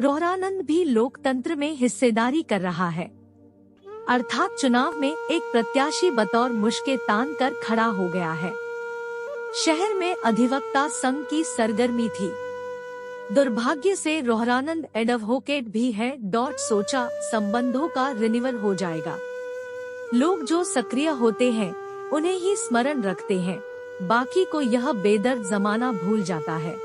रोहरानंद भी लोकतंत्र में हिस्सेदारी कर रहा है, अर्थात चुनाव में एक प्रत्याशी बतौर मुश्के तान कर खड़ा हो गया है। शहर में अधिवक्ता संघ की सरगर्मी थी। दुर्भाग्य से रोहरानंद एडवोकेट भी है। सोचा संबंधों का रिन्यूअल हो जाएगा। लोग जो सक्रिय होते हैं उन्हें ही स्मरण रखते हैं, बाकी को यह बेदर्द जमाना भूल जाता है।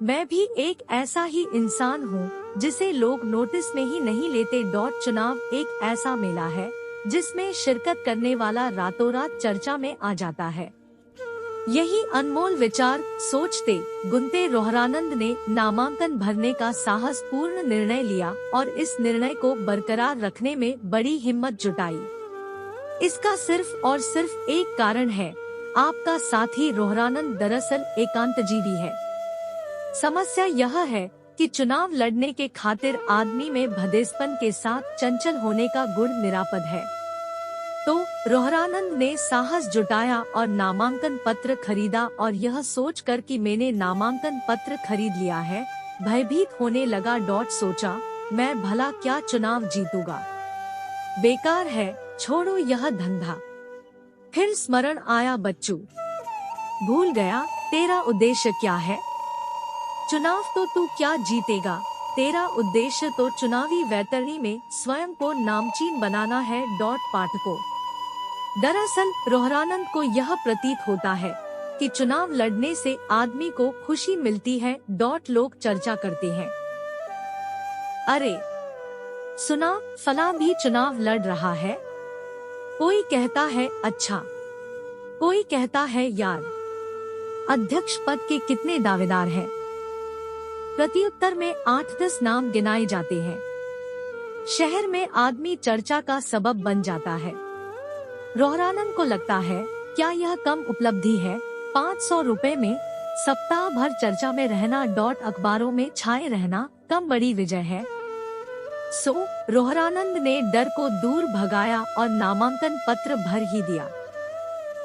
मैं भी एक ऐसा ही इंसान हूँ जिसे लोग नोटिस में ही नहीं लेते। चुनाव एक ऐसा मेला है जिसमें शिरकत करने वाला रातों रात चर्चा में आ जाता है। यही अनमोल विचार सोचते गुनते रोहरानंद ने नामांकन भरने का साहसपूर्ण निर्णय लिया और इस निर्णय को बरकरार रखने में बड़ी हिम्मत जुटाई। इसका सिर्फ और सिर्फ एक कारण है, आपका साथी रोहरानंद दरअसल एकांतजीवी है। समस्या यह है कि चुनाव लड़ने के खातिर आदमी में भदेसपन के साथ चंचल होने का गुण निरापद है। तो रोहरानंद ने साहस जुटाया और नामांकन पत्र खरीदा और यह सोचकर कि मैंने नामांकन पत्र खरीद लिया है, भयभीत होने लगा। सोचा मैं भला क्या चुनाव जीतूंगा, बेकार है, छोड़ो यह धंधा। फिर स्मरण आया, बच्चू भूल गया तेरा उद्देश्य क्या है? चुनाव तो तू क्या जीतेगा, तेरा उद्देश्य तो चुनावी वैतरणी में स्वयं को नामचीन बनाना है। पाठकों, दरअसल रोहरानंद को यह प्रतीत होता है कि चुनाव लड़ने से आदमी को खुशी मिलती है। लोग चर्चा करते हैं, अरे सुना फला भी चुनाव लड़ रहा है। कोई कहता है अच्छा, कोई कहता है यार अध्यक्ष पद के कितने दावेदार हैं। प्रत्युत्तर में 8-10 नाम गिनाए जाते हैं। शहर में आदमी चर्चा का सबब बन जाता है। रोहरानंद को लगता है क्या यह कम उपलब्धि है? 500 रुपए में सप्ताह भर चर्चा में रहना, अखबारों में छाए रहना कम बड़ी विजय है। रोहरानंद ने डर को दूर भगाया और नामांकन पत्र भर ही दिया।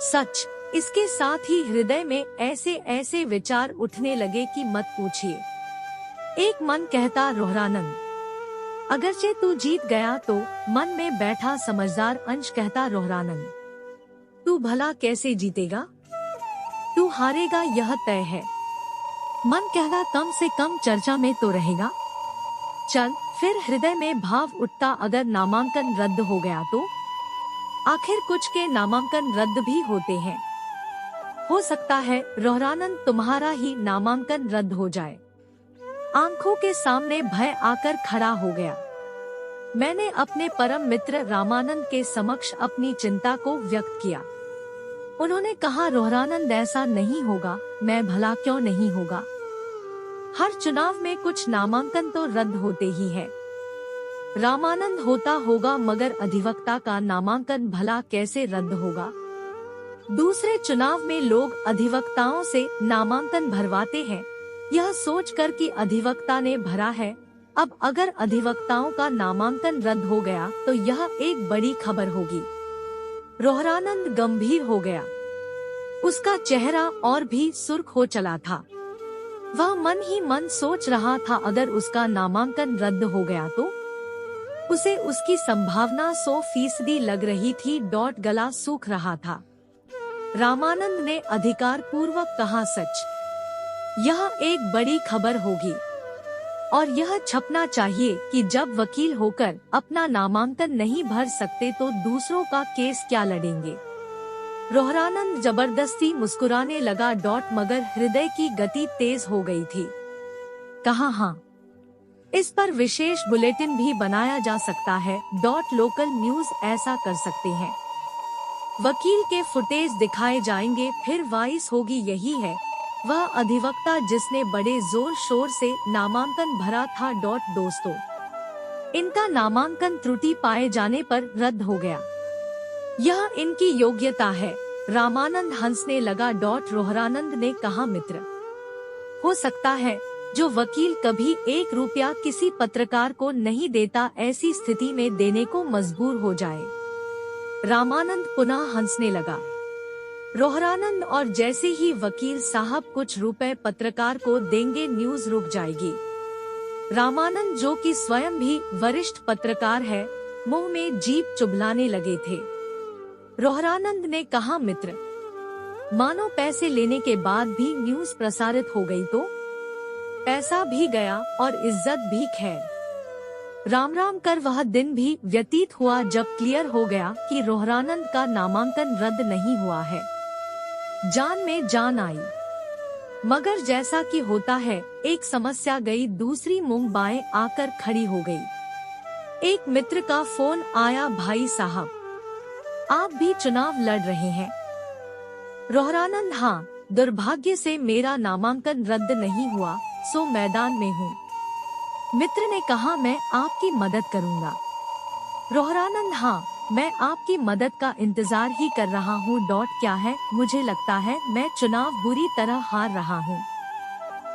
सच, इसके साथ ही हृदय में ऐसे ऐसे विचार उठने लगे कि मत पूछिए। एक मन कहता, रोहरानंद अगरचे तू जीत गया तो। मन में बैठा समझदार अंश कहता, रोहरानंद तू भला कैसे जीतेगा, तू हारेगा यह तय है। मन कहता, कम से कम चर्चा में तो रहेगा। चल, फिर हृदय में भाव उठता, अगर नामांकन रद्द हो गया तो? आखिर कुछ के नामांकन रद्द भी होते हैं। हो सकता है रोहरानंद तुम्हारा ही नामांकन रद्द हो जाए। आंखों के सामने भय आकर खड़ा हो गया। मैंने अपने परम मित्र रामानंद के समक्ष अपनी चिंता को व्यक्त किया। उन्होंने कहा, रोहरानंद ऐसा नहीं होगा। मैं भला क्यों नहीं होगा? हर चुनाव में कुछ नामांकन तो रद्द होते ही है। रामानंद होता होगा, मगर अधिवक्ता का नामांकन भला कैसे रद्द होगा? दूसरे चुनाव में लोग अधिवक्ताओं से नामांकन भरवाते हैं, यह सोचकर कि अधिवक्ता ने भरा है। अब अगर अधिवक्ताओं का नामांकन रद्द हो गया तो यह एक बड़ी खबर होगी। रोहरानंद गंभीर हो गया। उसका चेहरा और भी सुर्ख हो चला था। वह मन ही मन सोच रहा था, अगर उसका नामांकन रद्द हो गया तो? उसे उसकी संभावना 100% लग रही थी। गला सूख रहा था। रामानंद ने अधिकार पूर्वक कहा, सच, यह एक बड़ी खबर होगी और यह छपना चाहिए कि जब वकील होकर अपना नामांकन नहीं भर सकते तो दूसरों का केस क्या लड़ेंगे। रोहरानंद जबरदस्ती मुस्कुराने लगा। मगर हृदय की गति तेज हो गई थी। कहा, हाँ, इस पर विशेष बुलेटिन भी बनाया जा सकता है। लोकल न्यूज ऐसा कर सकते हैं। वकील के फुटेज दिखाए जाएंगे, फिर वाइस होगी। यही है वह अधिवक्ता जिसने बड़े जोर शोर से नामांकन भरा था। दोस्तों, इनका नामांकन त्रुटि पाए जाने पर रद्द हो गया। यह इनकी योग्यता है। रामानंद हंसने लगा। रोहरानंद ने कहा, मित्र, हो सकता है जो वकील कभी 1 रुपया किसी पत्रकार को नहीं देता, ऐसी स्थिति में देने को मजबूर हो जाए। रामानंद पुनः हंसने लगा। रोहरानंद, और जैसे ही वकील साहब कुछ रुपए पत्रकार को देंगे, न्यूज रुक जाएगी। रामानंद, जो कि स्वयं भी वरिष्ठ पत्रकार है, मुंह में जीभ चुभलाने लगे थे। रोहरानंद ने कहा, मित्र, मानो पैसे लेने के बाद भी न्यूज प्रसारित हो गई तो? पैसा भी गया और इज्जत भी खैर। राम राम कर वह दिन भी व्यतीत हुआ जब क्लियर हो गया कि रोहरानंद का नामांकन रद्द नहीं हुआ है। जान में जान आई। मगर जैसा कि होता है, एक समस्या गई, दूसरी मुंह बाएं आकर खड़ी हो गई। एक मित्र का फोन आया, भाई साहब, आप भी चुनाव लड़ रहे हैं? रोहरानंद, हाँ, दुर्भाग्य से मेरा नामांकन रद्द नहीं हुआ, सो मैदान में हूँ। मित्र ने कहा, मैं आपकी मदद करूँगा। रोहरानंद, हाँ, मैं आपकी मदद का इंतजार ही कर रहा हूँ। क्या है? मुझे लगता है मैं चुनाव बुरी तरह हार रहा हूँ।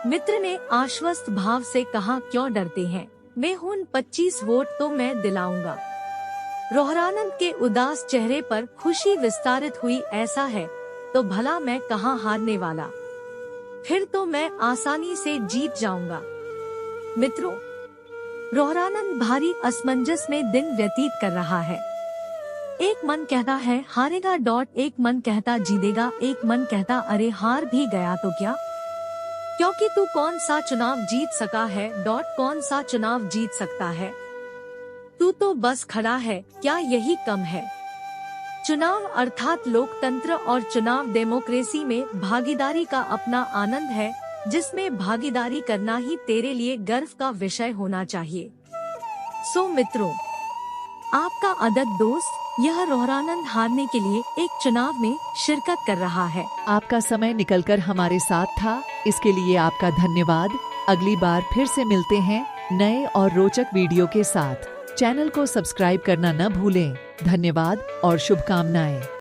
मित्र ने आश्वस्त भाव से कहा, क्यों डरते हैं, मैं हूँ, 25 वोट तो मैं दिलाऊंगा। रोहरानंद के उदास चेहरे पर खुशी विस्तारित हुई। ऐसा है तो भला मैं कहाँ हारने वाला, फिर तो मैं आसानी से जीत जाऊंगा। मित्रों, रोहरानंद भारी असमंजस में दिन व्यतीत कर रहा है। एक मन कहता है हारेगा, एक मन कहता जीतेगा, एक मन कहता अरे हार भी गया तो क्या, क्योंकि तू कौन सा चुनाव जीत सका है, कौन सा चुनाव जीत सकता है, तू तो बस खड़ा है, क्या यही कम है? चुनाव अर्थात लोकतंत्र और चुनाव डेमोक्रेसी में भागीदारी का अपना आनंद है, जिसमें भागीदारी करना ही तेरे लिए गर्व का विषय होना चाहिए। सो मित्रों, आपका अदद दोस्त यह रोहरानंद हारने के लिए एक चुनाव में शिरकत कर रहा है। आपका समय निकलकर हमारे साथ था, इसके लिए आपका धन्यवाद। अगली बार फिर से मिलते हैं नए और रोचक वीडियो के साथ। चैनल को सब्सक्राइब करना न भूलें। धन्यवाद और शुभकामनाएं।